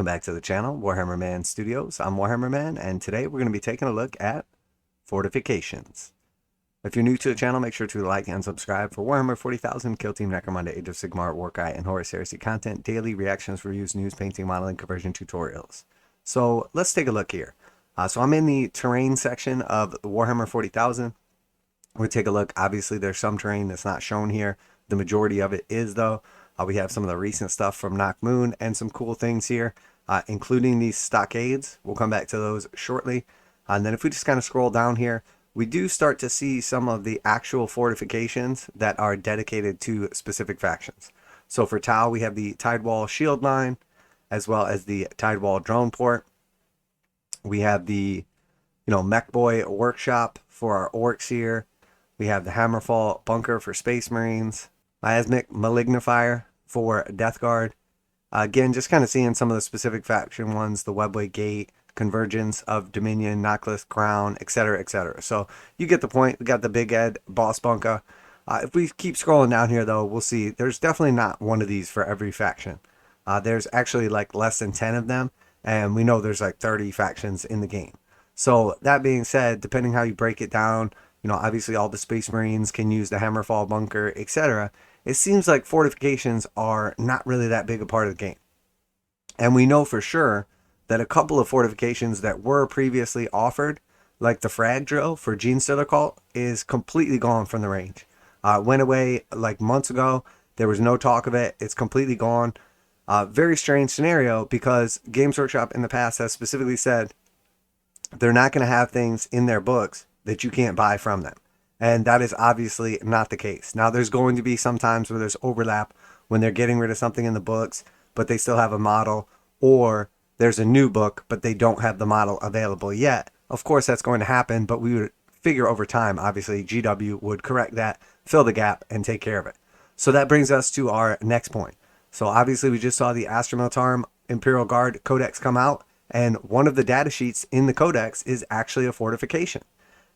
Welcome back to the channel, Warhammer Man Studios. I'm Warhammer Man, and today we're going to be taking a look at fortifications. If you're new to the channel, make sure to like and subscribe for Warhammer 40,000, Kill Team, Necromunda, Age of Sigmar, warcry, and Horus Heresy content, daily reactions, reviews, news, painting, modeling, conversion tutorials. So let's take a look here. So I'm in the terrain section of the Warhammer 40,000. We'll take a look. Obviously, there's some terrain that's not shown here. The majority of it is, though. We have some of the recent stuff from Moon and some cool things here, including these stockades. We'll come back to those shortly. And then if we just kind of scroll down here, we do start to see some of the actual fortifications that are dedicated to specific factions. So for Tau, we have the Tidewall Shield Line, as well as the Tidewall Drone Port. We have the, Mech Boy Workshop for our orcs here. We have the Hammerfall Bunker for Space Marines. Miasmic Malignifier for Death Guard. Again, just kind of seeing some of the specific faction ones, the Webway Gate, Convergence of Dominion, Knockless Crown, etc., etc. So you get the point. We got the Big Ed Boss Bunker. If we keep scrolling down here, though, we'll see there's definitely not one of these for every faction. There's actually like less than 10 of them, and we know there's like 30 factions in the game. So that being said, depending how you break it down, obviously all the Space Marines can use the Hammerfall Bunker, etc. It seems like fortifications are not really that big a part of the game. And we know for sure that a couple of fortifications that were previously offered, like the Frag Drill for Genestealer Cult, is completely gone from the range. It went away like months ago. There was no talk of it. It's completely gone. Very strange scenario, because Games Workshop in the past has specifically said they're not going to have things in their books that you can't buy from them. And that is obviously not the case. Now, there's going to be some times where there's overlap when they're getting rid of something in the books, but they still have a model, or there's a new book, but they don't have the model available yet. Of course, that's going to happen, but we would figure over time, obviously, GW would correct that, fill the gap, and take care of it. So that brings us to our next point. So obviously, we just saw the Astra Militarum Imperial Guard Codex come out, and one of the data sheets in the Codex is actually a fortification.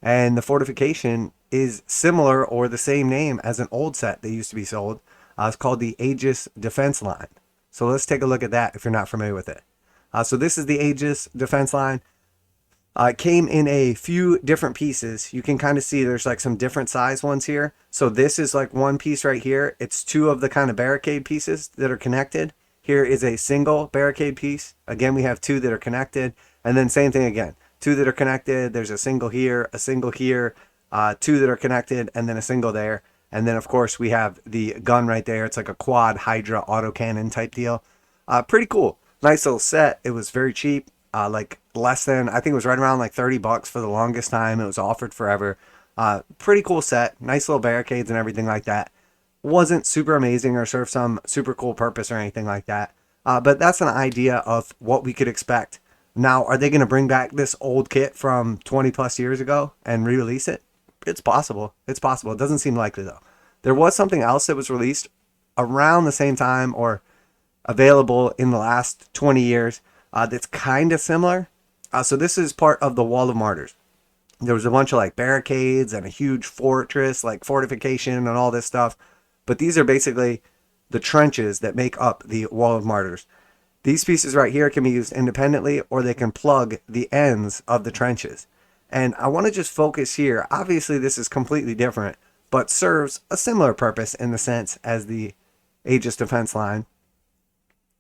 And the fortification is similar or the same name as an old set that used to be sold. It's called the Aegis Defense Line. So let's take a look at that if you're not familiar with it. So this is the Aegis Defense Line. It came in a few different pieces. You can kind of see there's like some different size ones here. So this is like one piece right here. It's two of the kind of barricade pieces that are connected. Here is a single barricade piece. Again, we have two that are connected. And then same thing again. Two that are connected, there's a single here, two that are connected, and then a single there. And then, of course, we have the gun right there. It's like a quad Hydra autocannon type deal. Pretty cool. Nice little set. It was very cheap, like less than, I think it was right around like 30 bucks for the longest time. It was offered forever. Pretty cool set. Nice little barricades and everything like that. Wasn't super amazing or served some super cool purpose or anything like that. But that's an idea of what we could expect. Now, are they going to bring back this old kit from 20 plus years ago and re-release it? It's possible. It's possible. It doesn't seem likely, though. There was something else that was released around the same time or available in the last 20 years that's kind of similar. So this is part of the Wall of Martyrs. There was a bunch of like barricades and a huge fortress, like fortification and all this stuff. But these are basically the trenches that make up the Wall of Martyrs. These pieces right here can be used independently, or they can plug the ends of the trenches. And I want to just focus here. Obviously, this is completely different, but serves a similar purpose in the sense as the Aegis Defense Line.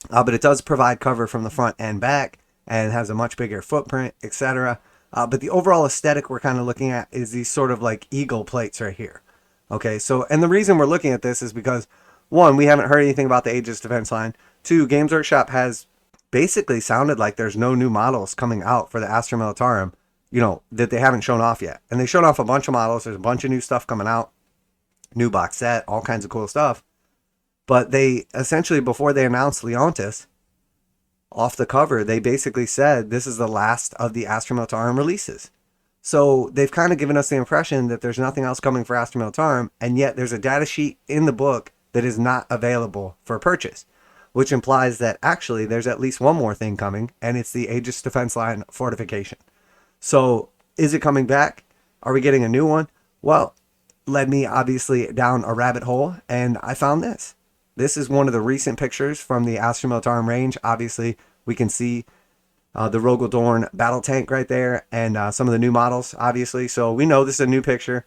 But it does provide cover from the front and back, and has a much bigger footprint, etc. But the overall aesthetic we're kind of looking at is these sort of like eagle plates right here. Okay, so, and the reason we're looking at this is because, one, we haven't heard anything about the Aegis Defense Line. Two, Games Workshop has basically sounded like there's no new models coming out for the Astra Militarum, that they haven't shown off yet. And they showed off a bunch of models. There's a bunch of new stuff coming out. New box set, all kinds of cool stuff. But they essentially, before they announced Leontis, off the cover, they basically said this is the last of the Astra Militarum releases. So they've kind of given us the impression that there's nothing else coming for Astra Militarum, and yet there's a data sheet in the book that is not available for purchase, which implies that actually there's at least one more thing coming, and it's the Aegis Defense Line fortification. So is it coming back? Are we getting a new one? Well, led me obviously down a rabbit hole, and I found this. This is one of the recent pictures from the Astra Militarum range. Obviously, We can see the Rogaldorn battle tank right there, and some of the new models, obviously. So we know this is a new picture.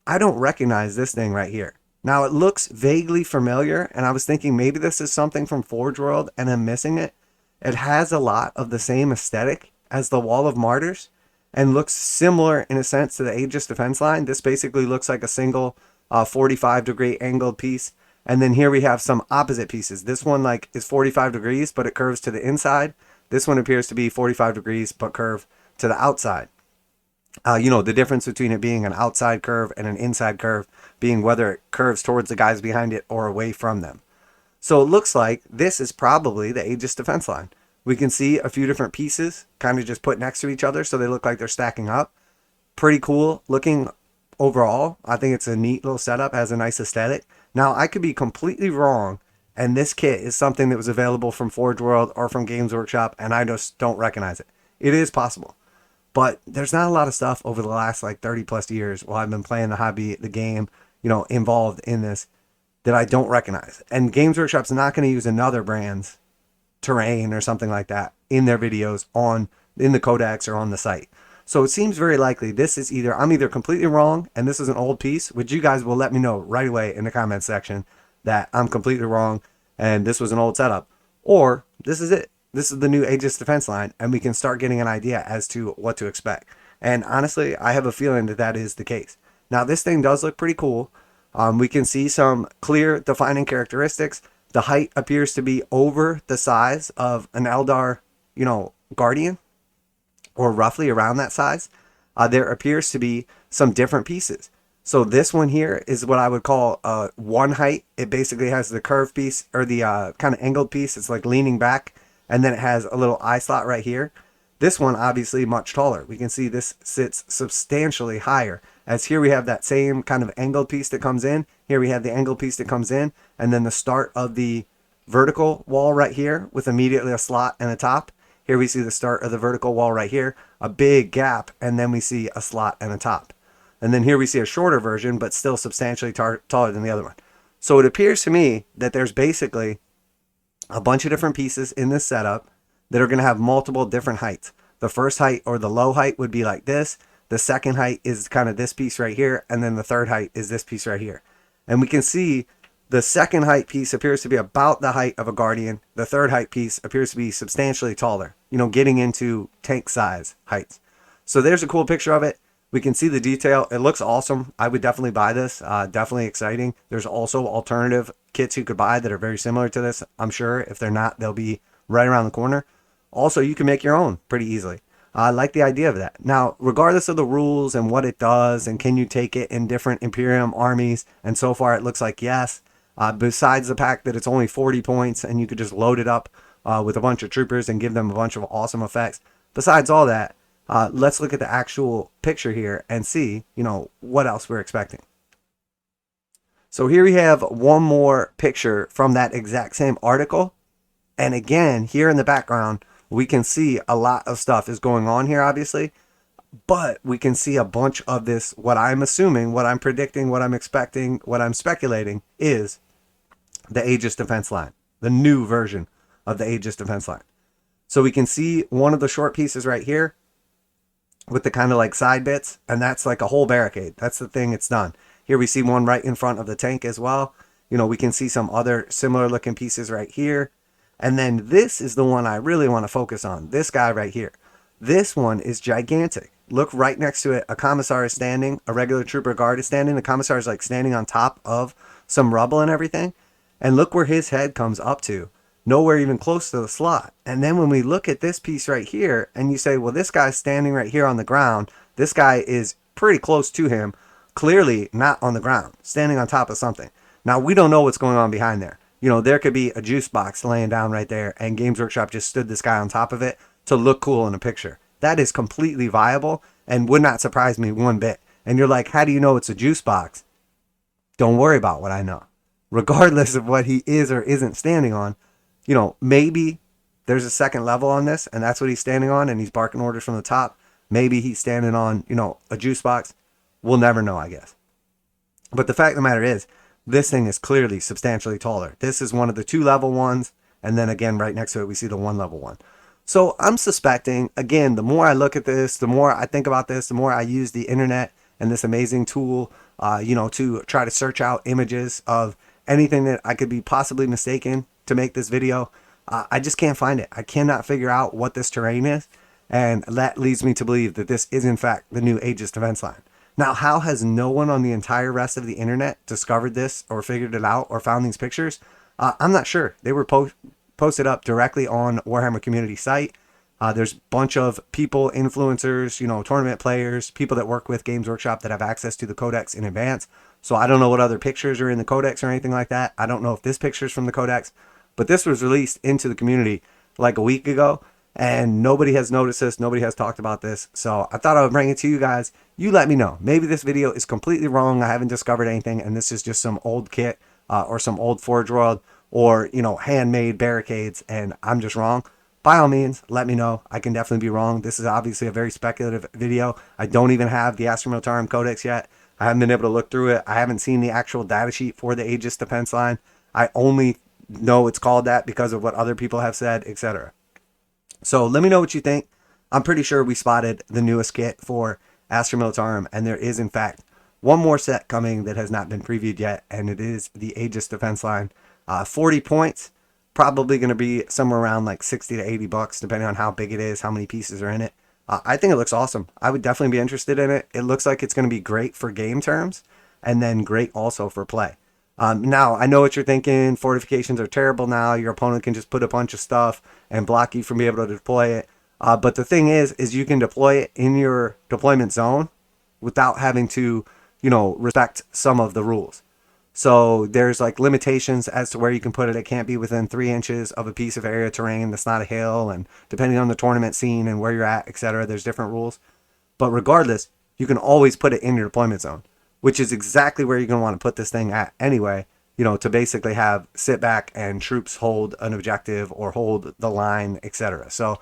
I don't recognize this thing right here. Now, it looks vaguely familiar, and I was thinking maybe this is something from Forgeworld, and I'm missing it. It has a lot of the same aesthetic as the Wall of Martyrs, and looks similar in a sense to the Aegis Defense Line. This basically looks like a single 45-degree angled piece. And then here we have some opposite pieces. This one like is 45 degrees, but it curves to the inside. This one appears to be 45 degrees, but curve to the outside. You know, the difference between it being an outside curve and an inside curve being whether it curves towards the guys behind it or away from them. So it looks like this is probably the Aegis Defense Line. We can see a few different pieces kind of just put next to each other so they look like they're stacking up. Pretty cool looking overall. I think it's a neat little setup, has a nice aesthetic. Now, I could be completely wrong, and this kit is something that was available from Forge World or from Games Workshop, and I just don't recognize it. It is possible. But there's not a lot of stuff over the last like 30 plus years while I've been playing the hobby, the game, you know, involved in this, that I don't recognize. And Games Workshop's not going to use another brand's terrain or something like that in their videos in the codex or on the site. So it seems very likely this is either, I'm either completely wrong and this is an old piece, which you guys will let me know right away in the comments section that I'm completely wrong and this was an old setup, or this is it. This is the new Aegis Defense Line, and we can start getting an idea as to what to expect. And honestly, I have a feeling that that is the case. Now, this thing does look pretty cool. We can see some clear defining characteristics. The height appears to be over the size of an Eldar, you know, Guardian, or roughly around that size. There appears to be some different pieces. So this one here is what I would call one height. It basically has the curved piece, or the kind of angled piece. It's like leaning back. And then it has a little eye slot right here. This one obviously much taller. We can see this sits substantially higher, as here we have that same kind of angled piece that comes in. Here we have the angled piece that comes in, and then the start of the vertical wall right here with immediately a slot and a top. Here we see the start of the vertical wall right here, a big gap, and then we see a slot and a top. And then here we see a shorter version, but still substantially taller than the other one. So it appears to me that there's basically a bunch of different pieces in this setup that are going to have multiple different heights. The first height, or the low height, would be like this. The second height is kind of this piece right here. And then the third height is this piece right here. And we can see the second height piece appears to be about the height of a Guardian. The third height piece appears to be substantially taller, you know, getting into tank size heights. So there's a cool picture of it. We can see the detail. It looks awesome. I would definitely buy this. Definitely exciting. There's also alternative kits you could buy that are very similar to this. I'm sure if they're not, they'll be right around the corner. Also, you can make your own pretty easily. I like the idea of that. Now, regardless of the rules and what it does, and can you take it in different Imperium armies, and so far it looks like yes. Besides the fact that it's only 40 points and you could just load it up with a bunch of troopers and give them a bunch of awesome effects. Besides all that, let's look at the actual picture here and see, you know, what else we're expecting. So here we have one more picture from that exact same article. And again, here in the background, we can see a lot of stuff is going on here, obviously. But we can see a bunch of this, what I'm assuming, what I'm predicting, what I'm expecting, what I'm speculating is the Aegis Defense Line, the new version of the Aegis Defense Line. So we can see one of the short pieces right here with the kind of like side bits, and that's like a whole barricade. That's the thing it's done. Here we see one right in front of the tank as well. You know, we can see some other similar looking pieces right here. And then this is the one I really want to focus on. This guy right here. This one is gigantic. Look right next to it. A commissar is standing. A regular trooper guard is standing. The commissar is like standing on top of some rubble and everything. And look where his head comes up to. Nowhere even close to the slot. And then when we look at this piece right here, and you say, well, this guy's standing right here on the ground. This guy is pretty close to him. Clearly not on the ground, standing on top of something. Now, we don't know what's going on behind there. You know, there could be a juice box laying down right there, and Games Workshop just stood this guy on top of it to look cool in a picture. That is completely viable and would not surprise me one bit. And you're like, how do you know it's a juice box? Don't worry about what I know. Regardless of what he is or isn't standing on, you know, maybe there's a second level on this, and that's what he's standing on, and he's barking orders from the top. Maybe he's standing on, you know, a juice box. We'll never know, I guess. But the fact of the matter is, this thing is clearly substantially taller. This is one of the 2-level ones. And then again, right next to it, we see the 1 level one. So I'm suspecting, again, the more I look at this, the more I think about this, the more I use the internet and this amazing tool, to try to search out images of anything that I could be possibly mistaken to make this video. I just can't find it. I cannot figure out what this terrain is. And that leads me to believe that this is in fact the new Aegis Defense Line. Now, how has no one on the entire rest of the internet discovered this or figured it out or found these pictures? I'm not sure. They were posted up directly on Warhammer community site. There's a bunch of people, influencers, tournament players, people that work with Games Workshop that have access to the codex in advance. So I don't know what other pictures are in the codex or anything like that. I don't know if this picture is from the codex, but this was released into the community like a week ago, and nobody has noticed this. Nobody has talked about this. So I thought I would bring it to you guys. You let me know. Maybe this video is completely wrong. I haven't discovered anything, and this is just some old kit or some old forgeworld or, handmade barricades, and I'm just wrong. By all means, let me know. I can definitely be wrong. This is obviously a very speculative video. I don't even have the Astra Militarum Codex yet. I haven't been able to look through it. I haven't seen the actual data sheet for the Aegis Defense Line. I only know it's called that because of what other people have said, etc. So let me know what you think. I'm pretty sure we spotted the newest kit for Astra Militarum, and there is in fact one more set coming that has not been previewed yet, and it is the Aegis Defense Line. 40 points. Probably going to be somewhere around like 60 to 80 bucks, depending on how big it is, how many pieces are in it. I think it looks awesome. I would definitely be interested in it. It looks like it's going to be great for game terms and then great also for play. Now, I know what you're thinking. Fortifications are terrible now. Your opponent can just put a bunch of stuff and block you from being able to deploy it. But the thing is you can deploy it in your deployment zone without having to, respect some of the rules. So there's like limitations as to where you can put it. It can't be within 3 inches of a piece of area terrain that's not a hill, and depending on the tournament scene and where you're at, etc., there's different rules. But regardless, you can always put it in your deployment zone, which is exactly where you're going to want to put this thing at anyway, to basically have sit back and troops hold an objective or hold the line, etc. So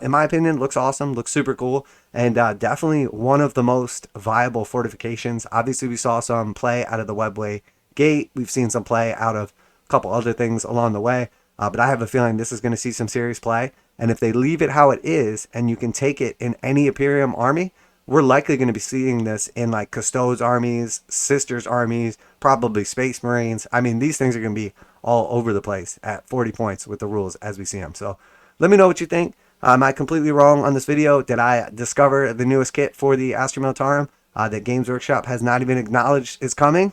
in my opinion, looks awesome, looks super cool, and definitely one of the most viable fortifications. Obviously, we saw some play out of the webway gate. We've seen some play out of a couple other things along the way, but I have a feeling this is going to see some serious play. And if they leave it how it is and you can take it in any Imperium army, we're likely going to be seeing this in like Custodes armies, Sisters armies, probably Space Marines. I mean, these things are going to be all over the place at 40 points with the rules as we see them. So let me know what you think. Am I completely wrong on this video? Did I discover the newest kit for the Astra Militarum that Games Workshop has not even acknowledged is coming?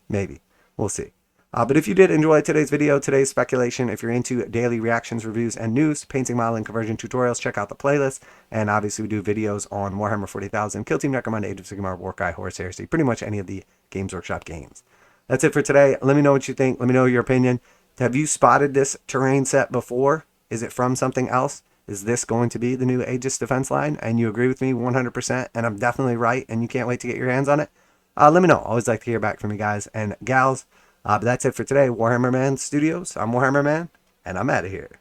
Maybe. We'll see. But if you did enjoy today's video, today's speculation, if you're into daily reactions, reviews, and news, painting, modeling, conversion tutorials, check out the playlist. And obviously we do videos on Warhammer 40,000, Kill Team, Necromunda, Age of Sigmar, warcry, Horus Heresy, pretty much any of the Games Workshop games. That's it for today. Let me know what you think. Let me know your opinion. Have you spotted this terrain set before? Is it from something else? Is this going to be the new Aegis Defense Line? And you agree with me 100%, and I'm definitely right, and you can't wait to get your hands on it? Let me know. Always like to hear back from you guys and gals. But that's it for today. Warhammer Man Studios. I'm Warhammer Man, and I'm out of here.